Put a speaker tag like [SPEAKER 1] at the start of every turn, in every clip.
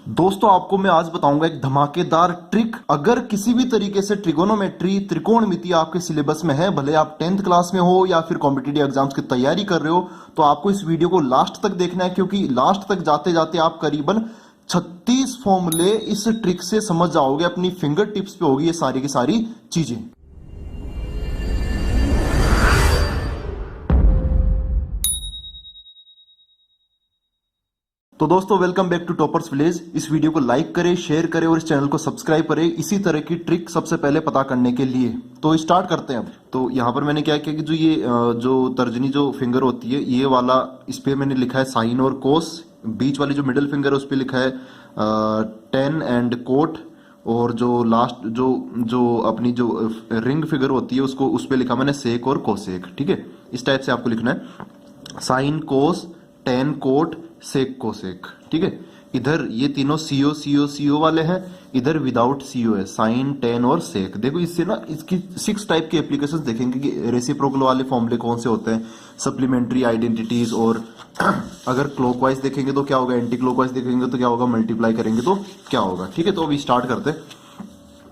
[SPEAKER 1] दोस्तों आपको मैं आज बताऊंगा एक धमाकेदार ट्रिक। अगर किसी भी तरीके से ट्रिगोनोमेट्री त्रिकोणमिति आपके सिलेबस में है, भले आप 10th क्लास में हो या फिर कॉम्पिटिटिव एग्जाम्स की तैयारी कर रहे हो, तो आपको इस वीडियो को लास्ट तक देखना है, क्योंकि लास्ट तक जाते जाते आप करीबन 36 फॉर्मूले इस ट्रिक से समझ जाओगे। अपनी फिंगर टिप्स पे होगी ये सारी की सारी चीजें। तो दोस्तों welcome back to Toppers Village. इस वीडियो को लाइक करें, शेयर करें और इस चैनल को सब्सक्राइब करें इसी तरह की ट्रिक सबसे पहले पता करने के लिए। तो स्टार्ट करते हैं अब। तो यहाँ पर मैंने क्या किया कि जो तर्जनी जो फिंगर होती है ये वाला, इस पे मैंने लिखा है साइन और कोस। बीच वाली जो मिडिल फिंगर है उस पर लिखा है टेन एंड कोट। और जो लास्ट जो अपनी जो रिंग फिगर होती है उसको उस पर लिखा मैंने सेक और कोसेक। ठीक है, इस टाइप से आपको लिखना है sine cos tan cot sec cosec. ठीक है, इधर ये तीनों सीओ सीओ सीओ वाले हैं, इधर विदाउट सीओ है साइन टेन और सेक। देखो इससे ना इसकी 6 टाइप के एप्लीकेशंस देखेंगे कि रेसिप्रोकल वाले फॉर्मूले कौन से होते हैं, सप्लीमेंट्री आइडेंटिटीज। और अगर क्लॉकवाइज देखेंगे तो क्या होगा, एंटी क्लॉकवाइज देखेंगे तो क्या होगा, मल्टीप्लाई करेंगे तो क्या होगा। ठीक है, तो अभी स्टार्ट करते हैं।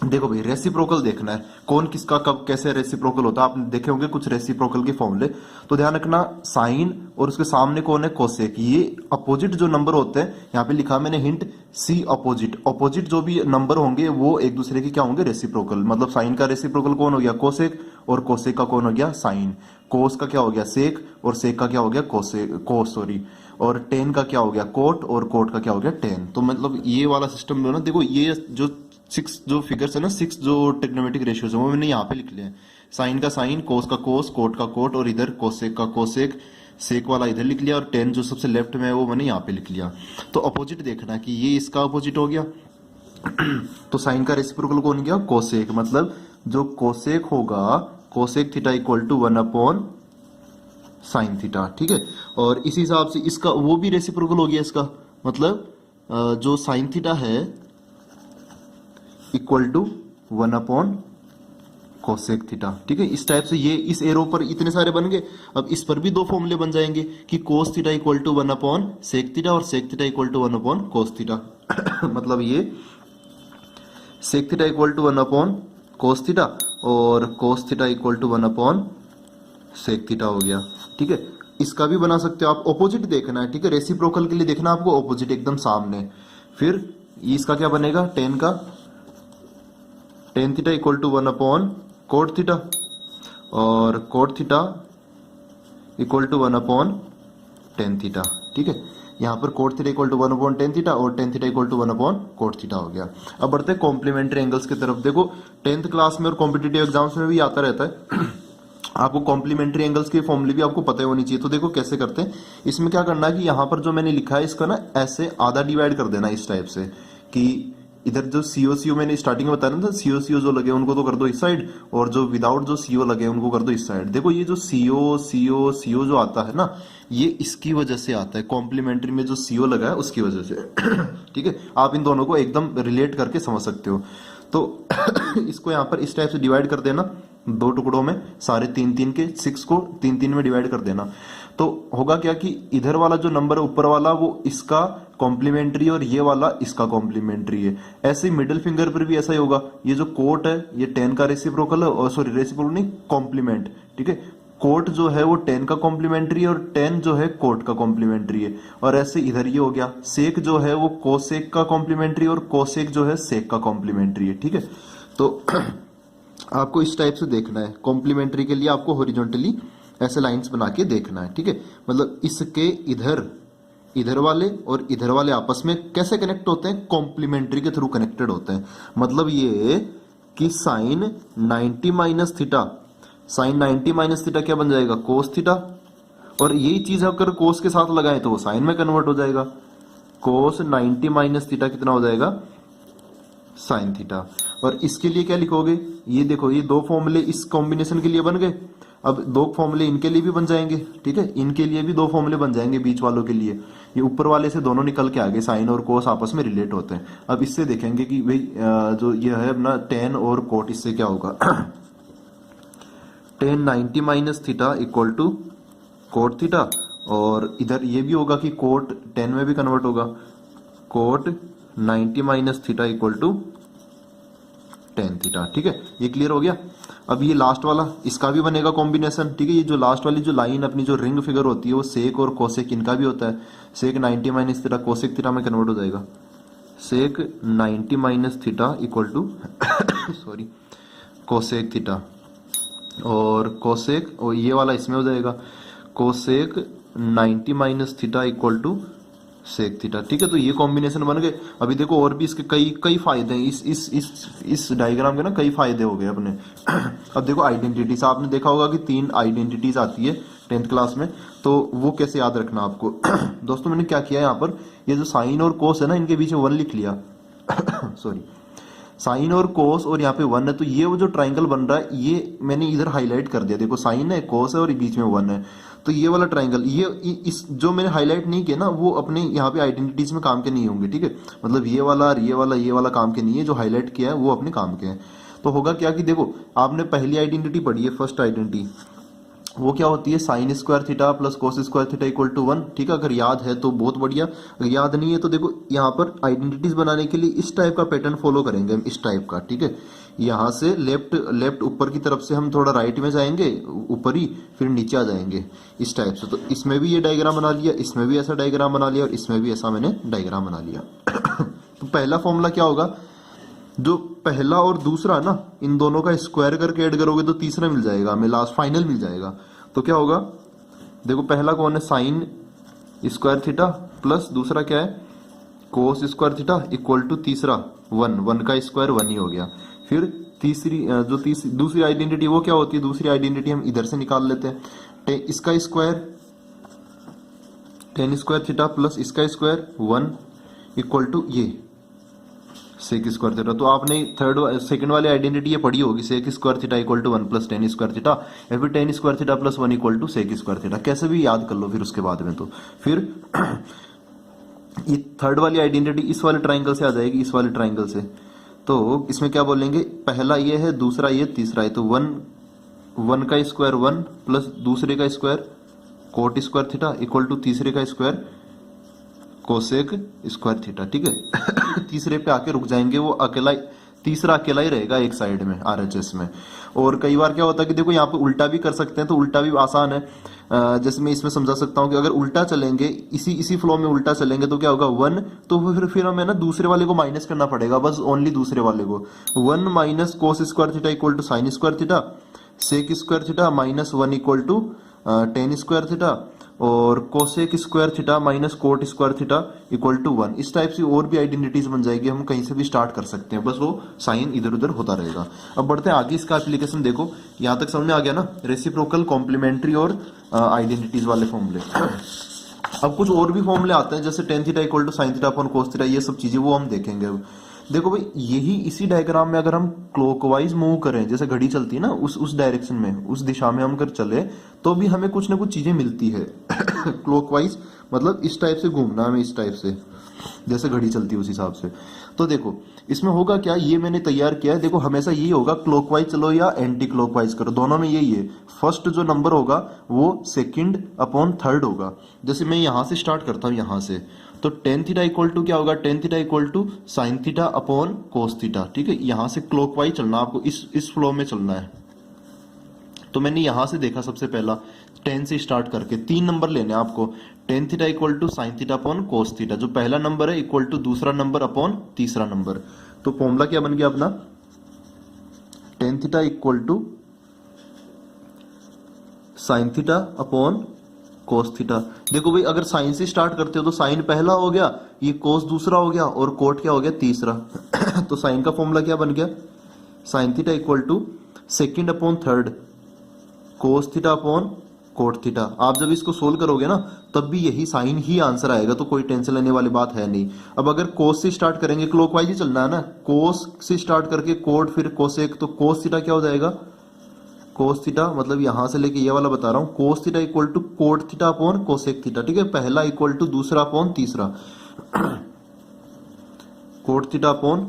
[SPEAKER 1] देखो भाई, रेसिप्रोकल देखना है कौन किसका कब कैसे रेसिप्रोकल होता है। आपने देखे होंगे कुछ रेसिप्रोकल के फॉर्मूले, तो ध्यान रखना साइन और उसके सामने कौन है, कोसेक। ये अपोजिट जो नंबर होते हैं, यहाँ पे लिखा मैंने हिंट सी अपोजिट। अपोजिट जो भी नंबर होंगे वो एक दूसरे के क्या होंगे, रेसिप्रोकल। मतलब साइन का रेसिप्रोकल कौन हो गया, कोसेक, और कोसेक का कौन हो गया, साइन। कोस का क्या हो गया, सेक, और सेक का क्या हो गया, कोस सॉरी। और टेन का क्या हो गया, कोट, और कोट का क्या हो गया, टेन। तो मतलब ये वाला सिस्टम जो ना, देखो ये जो 6 जो फिगर्स है ना, 6 जो ट्रिग्नोमेट्रिक रेशियोज है वो मैंने यहाँ पे लिख लिया है। साइन का साइन, कोस का कोस, कोट का कोट, और इधर कोसेक का कोसेक, सेक वाला इधर लिख लिया, और टेन जो सबसे लेफ्ट में है वो मैंने यहाँ पे लिख लिया। तो अपोजिट देखना है कि ये इसका अपोजिट हो गया। तो साइन का रेसिप्रोकल कौन गया, कोसेक। मतलब जो कोसेक होगा, cosec theta equal to 1 upon sine theta. ठीक है, और इस हिसाब से इसका वो भी रेसिप्रोकल हो गया इसका। मतलब जो साइन थीटा है equal to 1 upon cosec theta. ठीक है, इस टाइप से ये इस एरो पर इतने सारे बन गए। अब इस पर भी 2 फॉर्मूले बन जाएंगे कि cos theta equal to 1 upon sec theta, और sec theta equal to 1 upon cos theta. मतलब ये sec theta equal to 1 upon cos theta, और cos theta equal to 1 upon sec theta हो गया। ठीक है, इसका भी बना सकते हो आप। ऑपोजिट देखना है, ठीक है, रेसिप्रोकल के लिए देखना आपको ऑपोजिट एकदम सामने। फिर इसका क्या बनेगा, टेन का tan theta equal to 1 upon cot theta, और cot theta equal to 1 upon tan theta. ठीक है, यहाँ पर cot theta equal to 1 upon tan theta, और tan theta equal to 1 upon cot theta हो गया। अब बढ़ते हैं कॉम्प्लीमेंट्री एंगल्स की तरफ। देखो 10th क्लास में और कॉम्पिटिटिव एग्जाम्स में भी आता रहता है। आपको कॉम्प्लीमेंट्री एंगल्स के फॉर्मूले भी आपको पता होनी चाहिए। तो देखो कैसे करते हैं। इसमें क्या करना है कि यहाँ पर जो मैंने लिखा है इसका ना ऐसे आधा डिवाइड कर देना इस टाइप से, कि इधर जो सीओ सीओ मैंने स्टार्टिंग में बताया ना था, सीओ सीओ जो लगे उनको तो कर दो इस साइड, और जो विदाउट जो सीओ लगे उनको कर दो इस साइड। देखो ये जो सीओ सीओ सीओ जो आता है ना, ये इसकी वजह से आता है, कॉम्प्लीमेंट्री में जो सीओ लगा है उसकी वजह से। ठीक है, आप इन दोनों को एकदम रिलेट करके समझ सकते हो। तो इसको यहाँ पर इस टाइप से डिवाइड कर देना 2 टुकड़ों में, सारे 3-3 के 6 को 3-3 में डिवाइड कर देना। तो होगा क्या कि इधर वाला जो नंबर है ऊपर वाला वो इसका कॉम्प्लीमेंट्री, और ये वाला इसका कॉम्प्लीमेंट्री है। ऐसे ही मिडिल फिंगर पर भी ऐसा ही होगा। ये जो कोट है ये 10 का रेसिप्रोकल है, और सॉरी रेसिप्रोकल नहीं, कॉम्प्लीमेंट। ठीक है, कोट जो है वो 10 का कॉम्प्लीमेंट्री, और 10 जो है कोट का कॉम्प्लीमेंट्री है। और ऐसे इधर ये हो गया, सेक जो है वो कोसेक का कॉम्प्लीमेंट्री, और कोसेक जो है सेक का कॉम्प्लीमेंट्री है। ठीक है, तो आपको इस टाइप से देखना है। कॉम्प्लीमेंट्री के लिए आपको हॉरिजॉन्टली ऐसे लाइंस बना के देखना है। ठीक है, मतलब इसके इधर वाले और इधर वाले आपस में कैसे कनेक्ट होते हैं, कॉम्प्लीमेंट्री के थ्रू कनेक्टेड होते हैं। मतलब ये कि sine 90 minus theta, sine 90 minus theta क्या बन जाएगा, कोस थीटा। और यही चीज अगर कोस के साथ लगाए तो वो साइन में कन्वर्ट हो जाएगा। कोस 90 माइनस थीटा कितना हो जाएगा, साइन थीटा। और इसके लिए क्या लिखोगे, ये देखो ये 2 फॉर्मूले इस कॉम्बिनेशन के लिए बन गए। अब 2 फॉर्मूले इनके लिए भी बन जाएंगे। ठीक है, इनके लिए भी 2 फॉर्मूले बन जाएंगे बीच वालों के लिए। ये ऊपर वाले से दोनों निकल के आगे साइन और कोस आपस में रिलेट होते हैं। अब इससे देखेंगे कि भाई जो ये है अपना 10 और कोट, इससे क्या होगा। 10 90 minus theta equal to cot theta, और इधर ये भी होगा कि कोट 10 में भी कन्वर्ट होगा, cot 90 minus theta equal to tan theta. ठीक है, ये क्लियर हो गया। अब ये लास्ट वाला इसका भी बनेगा कॉम्बिनेशन। ठीक है, ये जो लास्ट वाली जो लाइन अपनी जो रिंग फिगर होती है वो सेक और कोसेक इनका भी होता है। Sec 90 minus theta cosec theta में कन्वर्ट हो जाएगा। Sec 90 minus theta equal to sorry cosec theta, और कोसेक और ये वाला इसमें हो जाएगा cosec 90 minus theta equal to sec theta. ठीक है, तो ये कॉम्बिनेशन बन गए। अभी देखो और भी इसके कई कई फायदे हैं। इस डायग्राम के ना कई फायदे हो गए अपने। अब देखो आइडेंटिटीज, आपने देखा होगा कि 3 आइडेंटिटीज आती है 10th क्लास में, तो वो कैसे याद रखना आपको। दोस्तों मैंने क्या किया यहाँ पर, ये जो साइन और कोस है ना इनके बीच में 1 लिख लिया। सॉरी, साइन और कोस और यहाँ पे 1 है, तो ये वो जो ट्राइंगल बन रहा है ये मैंने इधर हाईलाइट कर दिया। देखो साइन है, कोस है और बीच में 1 है, तो ये वाला ट्राइंगल, ये इस जो मैंने हाईलाइट नहीं किया ना वो अपने यहाँ पे आइडेंटिटीज में काम के नहीं होंगे। ठीक है, मतलब ये वाला काम के नहीं है, जो हाईलाइट किया है वो अपने काम के हैं। तो होगा क्या कि देखो आपने पहली आइडेंटिटी पढ़ी है, फर्स्ट आइडेंटिटी, वो क्या होती है, sine square theta plus cos square theta equal to 1। ठीक है, अगर याद है तो बहुत बढ़िया, अगर याद नहीं है तो देखो यहाँ पर आइडेंटिटीज बनाने के लिए इस टाइप का पैटर्न फॉलो करेंगे हम, इस टाइप का। ठीक है, यहाँ से लेफ्ट ऊपर की तरफ से हम थोड़ा राइट में जाएंगे, ऊपर ही, फिर नीचे आ जाएंगे इस टाइप से। तो इसमें भी ये डायग्राम बना लिया, इसमें भी ऐसा डायग्राम बना लिया, और इसमें भी ऐसा मैंने डायग्राम बना लिया। तो पहला फॉर्मूला क्या होगा, जो पहला और दूसरा ना इन दोनों का स्क्वायर करके ऐड करोगे तो तीसरा मिल जाएगा हमें, लास्ट फाइनल मिल जाएगा। तो क्या होगा, देखो पहला कौन है, साइन स्क्वायर थीटा प्लस दूसरा क्या है, cos square theta equal to तीसरा 1 का स्क्वायर 1 ही हो गया। फिर दूसरी आइडेंटिटी वो क्या होती है, दूसरी आइडेंटिटी हम इधर से निकाल लेते हैं, इसका square ten square theta plus इसका स्क्वायर 1 इक्वल टू ये सेक स्क्वायर थीटा। तो आपने सेकंड वाली आइडेंटिटी ये पढ़ी होगी, sec square theta equal to 1 plus tan square theta, या फिर tan square theta plus 1 equal to sec square theta, कैसे भी याद कर लो फिर उसके बाद में। तो फिर ये थर्ड वाली आइडेंटिटी इस वाले ट्राइंगल से आ जाएगी, इस वाले ट्राइंगल से। तो इसमें क्या बोलेंगे, पहला ये है, दूसरा ये, तीसरा है, तो 1 का स्क्वायर 1 प्लस दूसरे का square cot square theta equal to तीसरे का स्क्वायर कोसेक स्क्वायर थीटा। ठीक है, तीसरे पे आके रुक जाएंगे, वो तीसरा अकेला ही रहेगा एक साइड में आरएचएस में। और कई बार क्या होता है कि देखो यहाँ पे उल्टा भी कर सकते हैं, तो उल्टा भी आसान है। जैसे मैं इसमें समझा सकता हूँ कि अगर उल्टा चलेंगे, इसी फ्लो में उल्टा चलेंगे तो क्या होगा 1, तो फिर हमें ना दूसरे वाले को माइनस करना पड़ेगा, बस ओनली दूसरे वाले को। 1 minus cos square theta equal to sine square theta, sec square theta minus 1 equal to tan square theta, और cosec square theta minus cot square theta equal to 1। इस टाइप से और भी आइडेंटिटीज बन जाएगी, हम कहीं से भी स्टार्ट कर सकते हैं, बस वो साइन इधर उधर होता रहेगा। अब बढ़ते हैं आगे, इसका एप्लीकेशन देखो, यहां तक समझ में आ गया ना, रेसिप्रोकल, कॉम्प्लीमेंट्री और आइडेंटिटीज वाले फॉर्मूले। अब कुछ और भी फॉर्मूले आते हैं, जैसे tan theta equal to sine theta upon cos theta, ये सब चीजें वो हम देखेंगे। अब देखो भाई, यही इसी डायग्राम में अगर हम क्लॉकवाइज मूव करें, जैसे घड़ी चलती है ना, उस डायरेक्शन में, उस दिशा में हम अगर चले तो भी हमें कुछ ना कुछ चीजें मिलती है। क्लॉकवाइज मतलब इस टाइप से घूमना, हमें इस टाइप से जैसे घड़ी चलती है उस हिसाब से। तो देखो इसमें होगा क्या, ये मैंने तैयार किया है, देखो हमेशा यही होगा, क्लॉकवाइज चलो या एंटी क्लॉकवाइज करो, दोनों में यही है। फर्स्ट जो नंबर होगा वो सेकंड अपॉन थर्ड होगा। जैसे मैं यहां से स्टार्ट करता हूं, यहां से, तो टेन थीटा इक्वल टू क्या होगा, tan theta equal to sine theta upon cos theta. ठीक है, यहां से क्लॉकवाइज चलना, आपको इस फ्लो में चलना है। तो मैंने यहां से देखा सबसे पहला 10 से स्टार्ट करके 3 नंबर लेने हैं आपको, tan theta equal to sine theta upon cos theta, जो पहला नंबर है इक्वल टू दूसरा नंबर अपॉन तीसरा नंबर। तो फॉर्मूला क्या बन गया अपना, tan theta equal to sine theta upon cos theta. देखो भाई, अगर साइन से स्टार्ट करते हो तो साइन पहला हो गया, ये कोस दूसरा हो गया, और कोट क्या हो गया, तीसरा। तो साइन का फॉर्मूला क्या बन गया, sine theta equal to second upon third cos theta upon cot theta. आप जब इसको सोल्व करोगे ना तब भी यही साइन ही आंसर आएगा, तो कोई टेंशन लेने वाली बात है नहीं। अब अगर कोस से स्टार्ट करेंगे, क्लॉकवाइज ही चलना है ना, कोस से स्टार्ट करके कोट फिर कोसेक, तो कोस थीटा क्या हो जाएगा, कोस थीटा मतलब यहां से लेके ये वाला बता रहा हूं, cos theta equal to cot theta upon cosec theta. ठीक है, पहला इक्वल टू दूसरा अपॉन तीसरा, cot theta upon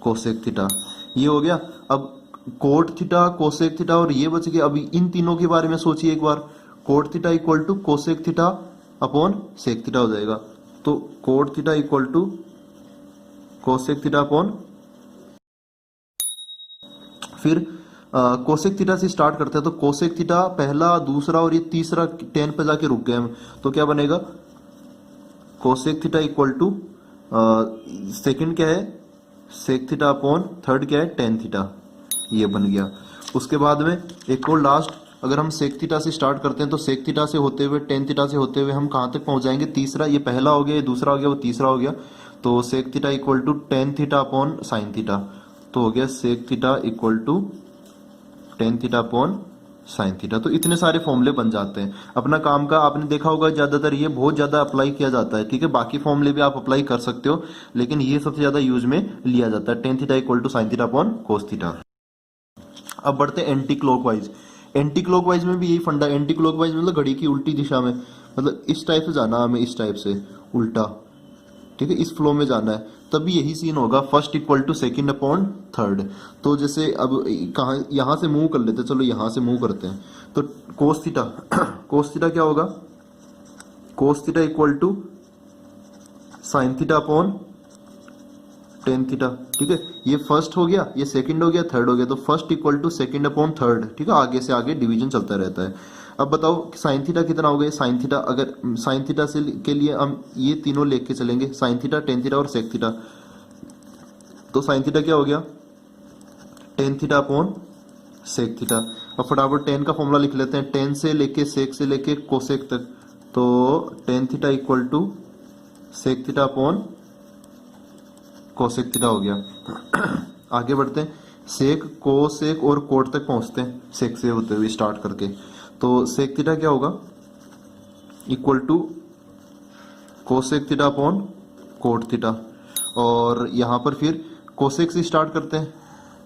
[SPEAKER 1] cosec theta, ये हो गया। अब कोट थीटा, कोसेक थीटा और ये बच गया। अभी इन तीनों के बारे में सोचिए एक बार, cot theta equal to cosec theta upon sec theta हो जाएगा। तो cot theta equal to cosec theta upon, फिर कोसेक थीटा से स्टार्ट करते हैं तो कोसेक थीटा पहला, दूसरा और ये तीसरा टेन पे जाके रुक गए हम, तो क्या बनेगा cosec theta equal to second क्या है सेक थीटा अपॉन थर्ड क्या है टेन थीटा, ये बन गया। उसके बाद में एक और लास्ट, अगर हम सेक थीटा से स्टार्ट करते हैं तो सेक थीटा से होते हुए टेन थीटा से होते हुए हम कहां तक पहुंच जाएंगे, तीसरा, ये पहला हो गया, ये दूसरा हो गया, वो तीसरा हो गया, तो sec theta equal to tan theta upon sine theta, तो हो गया sec theta equal to tan theta upon sine theta. तो इतने सारे फॉर्मूले बन जाते हैं। अपना काम का आपने देखा होगा ज्यादातर ये बहुत ज्यादा अप्लाई किया जाता है, ठीक है, बाकी फॉर्मूले भी आप अप्लाई कर सकते हो, लेकिन ये सबसे ज्यादा यूज में लिया जाता है, tan theta equal to sine theta upon cos theta. अब बढ़ते हैं एंटी क्लॉकवाइज। एंटी क्लॉकवाइज में भी यही फंडा, एंटी क्लॉकवाइज मतलब घड़ी की उल्टी दिशा में, मतलब इस टाइप से जाना हमें, इस टाइप से उल्टा, ठीक है, इस फ्लो में जाना है, तभी यही सीन होगा, first equal to second upon third. तो जैसे अब कहा यहां से मूव कर लेते हैं, चलो यहां से मूव करते हैं, तो कोस थीटा कोस थीटा क्या होगा, cos theta equal to sine theta upon tan theta, ठीक है, ये फर्स्ट हो गया, ये सेकंड हो गया, थर्ड हो गया, तो first equal to second upon third, ठीक है, आगे से आगे डिवीजन चलता रहता है। अब बताओ साइन थीटा कितना हो गया, साइन थीटा, अगर साइन थीटा से के लिए हम ये तीनों लेके चलेंगे, साइन थीटा, टेन थीटा और सेक थीटा, तो साइन थीटा क्या हो गया tan theta upon sec theta. अब फटाफट टेन का फॉर्मूला लिख लेते हैं, टेन से लेके सेक से लेके कोसेक तक, तो tan theta equal to sec theta upon cosec theta हो गया। आगे बढ़ते हैं, सेक, कोसेक और कोट तक पहुंचते हैं, सेक से होते हुए स्टार्ट करके, तो सेक थीटा क्या होगा equal to cosec theta upon cot theta, और यहां पर फिर कोसेक से स्टार्ट करते हैं,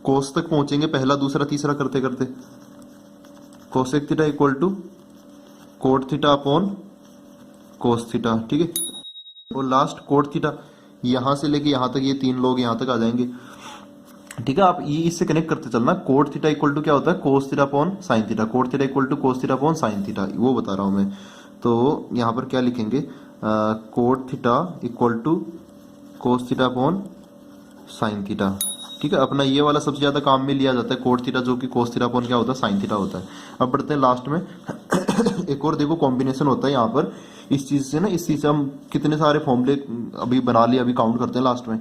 [SPEAKER 1] कोस तक पहुंचेंगे, पहला दूसरा तीसरा करते करते, cosec theta equal to cot theta upon cos theta, ठीक है, और लास्ट कोट थीटा, यहां से लेके यहां तक, ये तीन लोग यहां तक आ जाएंगे, ठीक है। आप ये इससे कनेक्ट करते चलना, कोट थीटा इक्वल टू क्या होता है cos theta upon sine theta, cot theta equal to cos theta upon sine theta, वो बता रहा हूं मैं। तो यहां पर क्या लिखेंगे, cot theta equal to cos theta upon sine theta, ठीक है। अपना ये वाला सबसे ज्यादा काम में लिया जाता है, कोट थीटा, जो कि कोस थीटा अपॉन क्या होता है साइन थीटा होता है। अब बढ़ते हैं लास्ट में एक और देखो कॉम्बिनेशन होता है यहाँ पर इस चीज से ना, इस चीज से हम कितने सारे फॉर्मूले अभी बना लिए, अभी काउंट करते हैं लास्ट में,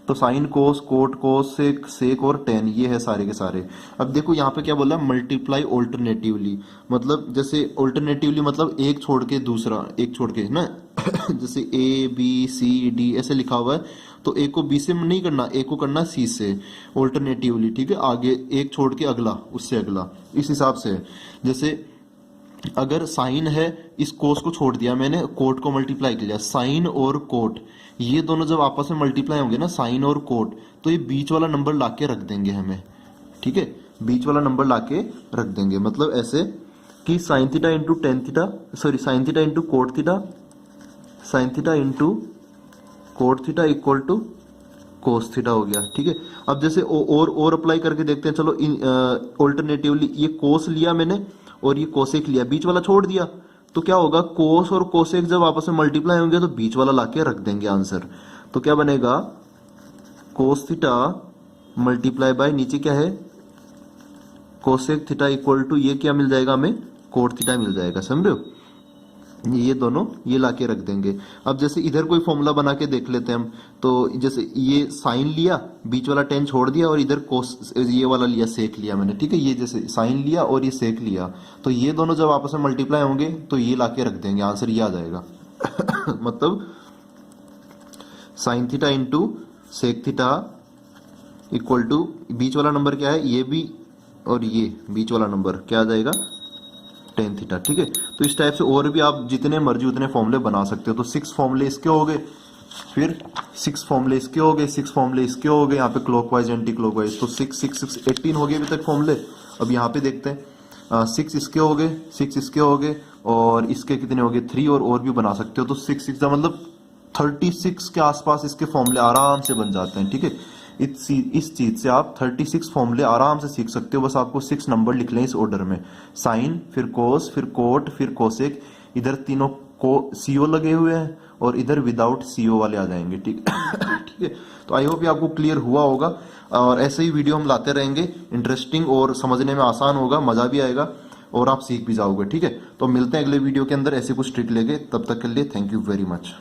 [SPEAKER 1] तो साइन, कोस, कोट, कोस, सेक और टेन, ये है सारे के सारे। अब देखो यहाँ पे क्या बोला है, मल्टीप्लाई ऑल्टरनेटिवली, मतलब जैसे ऑल्टरनेटिवली मतलब एक छोड़ के दूसरा, एक छोड़ के ना जैसे ए बी सी डी ऐसे लिखा हुआ है, तो ए को बी से नहीं करना, ए को करना सी से ऑल्टरनेटिवली, ठीक है, आगे एक छोड़ के अगला, उससे अगला, इस हिसाब से। जैसे अगर साइन है, इस कोस को छोड़ दिया मैंने, कोट को मल्टीप्लाई किया, साइन और कोट ये दोनों जब आपस में मल्टीप्लाई होंगे ना, साइन और कोट, तो ये बीच वाला नंबर लाके रख देंगे हमें, ठीक है, बीच वाला नंबर लाके रख देंगे, मतलब ऐसे कि sine theta into tan theta, sorry sine theta into cot theta, sine theta into cot theta equal to cos theta हो गया, ठीक है। अब जैसे और अप्लाई करके देखते हैं, चलो ऑल्टरनेटिवली ये कोस लिया मैंने और ये कोसेक लिया, बीच वाला छोड़ दिया, तो क्या होगा, कोस और कोसेक जब आपस में मल्टीप्लाई होंगे तो बीच वाला लाके रख देंगे आंसर, तो क्या बनेगा कोस थीटा मल्टीप्लाई बाय नीचे क्या है कोसेक थीटा इक्वल टू ये क्या मिल जाएगा हमें, कोट थीटा मिल जाएगा, समझ रहे हो, ये दोनों ये लाके रख देंगे। अब जैसे इधर कोई फॉर्मूला बना के देख लेते हैं हम, तो जैसे ये साइन लिया, बीच वाला टेन छोड़ दिया, और इधर कोस ये वाला लिया, सेक लिया मैंने, ठीक है, ये जैसे साइन लिया और ये सेक लिया, तो ये दोनों जब आपस में मल्टीप्लाई होंगे तो ये लाके रख देंगे, आंसर ये आ जाएगा मतलब sine theta into sec theta equal to बीच वाला नंबर क्या है, ये भी और ये बीच वाला नंबर क्या आ जाएगा टेन थीटा, ठीक है। तो इस टाइप से और भी आप जितने मर्जी उतने फॉर्मूले बना सकते हो। तो 6 फॉर्मूले इसके हो गए, फिर 6 फॉर्मूले इसके हो गए, 6 फॉर्मूले इसके हो गए, यहाँ पे क्लॉकवाइज एंटी क्लॉकवाइज, तो 6 6 6 18 हो गए अभी तक फॉर्मूले। अब यहाँ पे देखते हैं 6 इसके हो गए, 6 इसके हो गए, और इसके कितने हो गए 3, और भी बना सकते हो। तो 6 6 का मतलब 36 के आसपास इसके फॉर्मूले आराम से बन जाते हैं, ठीक है। इस चीज से आप 36 फॉर्मूले आराम से सीख सकते हो, बस आपको 6 नंबर लिख लें इस ऑर्डर में, साइन, फिर कोस, फिर कोट, फिर कोसेक, इधर तीनों को सीओ लगे हुए हैं और इधर विदाउट सीओ वाले आ जाएंगे, ठीक ठीक है। तो आई होप ये आपको क्लियर हुआ होगा, और ऐसे ही वीडियो हम लाते रहेंगे, इंटरेस्टिंग और समझने में आसान होगा, मजा भी आएगा और आप सीख भी जाओगे, ठीक है। तो मिलते हैं अगले वीडियो के अंदर ऐसे कुछ ट्रिक लेके, तब तक के लिए थैंक यू वेरी मच।